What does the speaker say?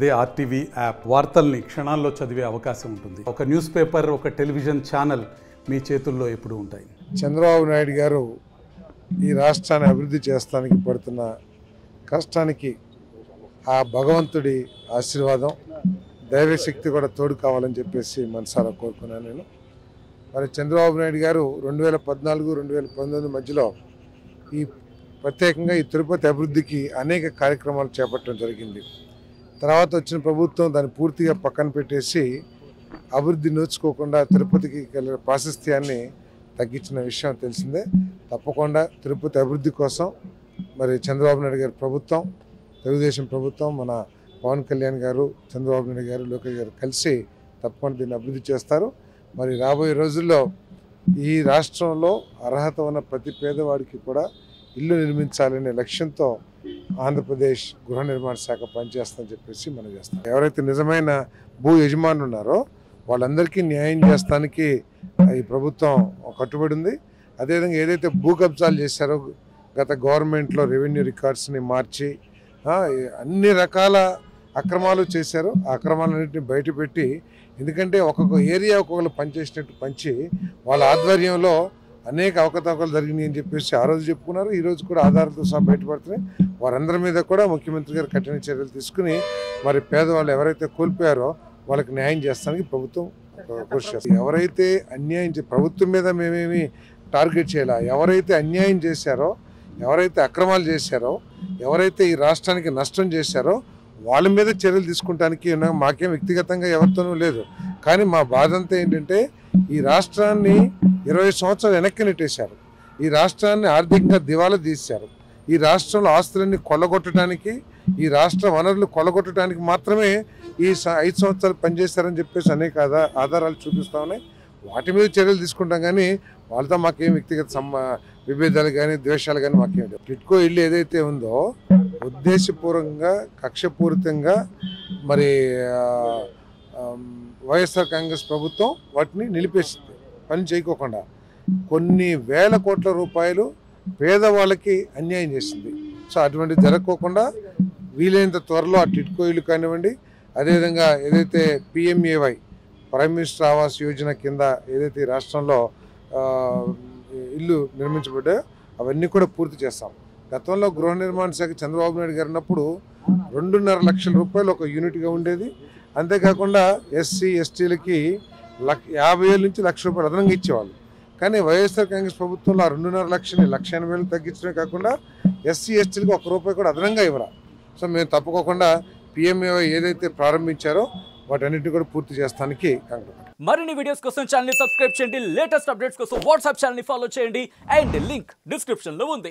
అదే RTV app వార్తల్ని క్షణాల్లో చదివే అవకాశం ఉంటుంది. ఒక న్యూస్ పేపర్, ఒక టెలివిజన్ ఛానల్ మీ చేతుల్లో ఎప్పుడూ ఉంటాయి. చంద్రబాబు నాయుడు గారు ఈ రాష్ట్రాన్ని అభివృద్ధి చేస్తానికి పడుతున్న కష్టానికి ఆ భగవంతుడి ఆశీర్వాదం, ధైర్యశక్తి కూడా తోడు కావాలని చెప్పేసి మనసారా కోరుకున్నాను నేను. మరి చంద్రబాబు నాయుడు గారు 2014-2019 మధ్యలో ఈ ప్రత్యేకంగా ఈ తిరుపతి అభివృద్ధికి అనేక కార్యక్రమాలు చేపట్టడం జరిగింది. తర్వాత వచ్చిన ప్రభుత్వం దాన్ని పూర్తిగా పక్కన పెట్టేసి అభివృద్ధి నోచుకోకుండా తిరుపతికి కలిగిన ప్రాశస్త్యాన్ని తగ్గించిన విషయం తెలిసిందే. తప్పకుండా తిరుపతి అభివృద్ధి కోసం మరి చంద్రబాబు నాయుడు గారి ప్రభుత్వం, తెలుగుదేశం ప్రభుత్వం, మన పవన్ కళ్యాణ్ గారు, చంద్రబాబు నాయుడు గారు, లోకేష్ గారు కలిసి తప్పకుండా దీన్ని అభివృద్ధి చేస్తారు. మరి రాబోయే రోజుల్లో ఈ రాష్ట్రంలో అర్హత ఉన్న ప్రతి పేదవాడికి కూడా ఇల్లు నిర్మించాలనే లక్ష్యంతో ఆంధ్రప్రదేశ్ గృహ నిర్మాణ శాఖ పనిచేస్తుందని చెప్పేసి మనం చేస్తాం. ఎవరైతే నిజమైన భూ యజమానులు ఉన్నారో వాళ్ళందరికీ న్యాయం చేస్తానికి ఈ ప్రభుత్వం కట్టుబడి ఉంది. అదేవిధంగా ఏదైతే భూ కబ్జాలు చేశారో గత గవర్నమెంట్లో రెవెన్యూ రికార్డ్స్ని మార్చి అన్ని రకాల అక్రమాలు చేశారు. ఆ అక్రమాలన్నింటినీ బయటపెట్టి, ఎందుకంటే ఒక్కొక్క ఏరియా ఒక్కొక్కరు పనిచేసినట్టు పంచి వాళ్ళ ఆధ్వర్యంలో అనేక అవకతవకలు జరిగినాయి అని చెప్పేసి ఆ రోజు చెప్పుకున్నారు. ఈరోజు కూడా ఆధారాలతో సహా బయటపడుతున్నాయి. వారందరి మీద కూడా ముఖ్యమంత్రి గారు కఠిన చర్యలు తీసుకుని మరి పేదవాళ్ళు ఎవరైతే కోల్పోయారో వాళ్ళకి న్యాయం చేస్తానికి ప్రభుత్వం కృషి చేస్తుంది. ఎవరైతే అన్యాయం ప్రభుత్వం మీద మేమేమి టార్గెట్ చేయాలా, ఎవరైతే అన్యాయం చేశారో, ఎవరైతే అక్రమాలు చేశారో, ఎవరైతే ఈ రాష్ట్రానికి నష్టం చేశారో వాళ్ళ మీద చర్యలు తీసుకుంటానికి మాకేం వ్యక్తిగతంగా ఎవరితోనూ లేదు. కానీ మా బాధ అంతా ఏంటంటే ఈ రాష్ట్రాన్ని 20 సంవత్సరాలు వెనక్కి నెట్టేశారు. ఈ రాష్ట్రాన్ని ఆర్థికంగా దివాలా తీశారు. ఈ రాష్ట్రంలో ఆస్తులన్నీ కొల్లగొట్టడానికి, ఈ రాష్ట్ర వనరులు కొల్లగొట్టడానికి మాత్రమే ఈ 5 సంవత్సరాలు పనిచేశారని చెప్పేసి అనేక ఆధారాలు చూపిస్తూ ఉన్నాయి. వాటి మీద చర్యలు తీసుకుంటాం కానీ వాళ్ళతో మాకేం వ్యక్తిగత విభేదాలు కానీ ద్వేషాలు కానీ మాకేం లేదు. టిట్కో ఇల్లు ఏదైతే ఉందో ఉద్దేశపూర్వకంగా, కక్షపూరితంగా మరి వైఎస్ఆర్ కాంగ్రెస్ ప్రభుత్వం వాటిని నిలిపేసింది పని చేయకోకుండా. కొన్ని వేల కోట్ల రూపాయలు పేదవాళ్ళకి అన్యాయం చేసింది. సో అటువంటి జరగకోకుండా వీలైనంత త్వరలో ఆ టిట్కో ఇల్లు కానివ్వండి, అదేవిధంగా ఏదైతే PMAY prime minister Awas Yojana కింద ఏదైతే రాష్ట్రంలో ఇల్లు నిర్మించబడ్డాయో అవన్నీ కూడా పూర్తి చేస్తాం. గతంలో గృహ నిర్మాణ శాఖ చంద్రబాబు నాయుడు గారు ఉన్నప్పుడు 2.5 లక్షల రూపాయలు ఒక యూనిట్గా ఉండేది. అంతేకాకుండా ఎస్సీ ఎస్టీలకి 50,000 నుంచి ₹1,00,000 అదనంగా ఇచ్చేవాళ్ళు. కానీ వైఎస్ఆర్ కాంగ్రెస్ ప్రభుత్వంలో ఆ 2.5 లక్షని 1,80,000 తగ్గించడమే కాకుండా ఎస్సీ ఎస్టీలకి ₹1 కూడా అదనంగా ఇవ్వరా. సో మేము తప్పకోకుండా పిఎంఏవై ఏదైతే ప్రారంభించారో వాటన్నిటిని కూడా పూర్తి చేస్తానికి కాంగ్రెస్. మరిన్ని వీడియోస్ కోసం ఛానల్ ని సబ్స్క్రైబ్ చేయండి. లేటెస్ట్ అప్డేట్స్ కోసం వాట్సాప్ ఛానల్ ని ఫాలో చేయండి. అండ్ లింక్ డిస్క్రిప్షన్ లో ఉంది.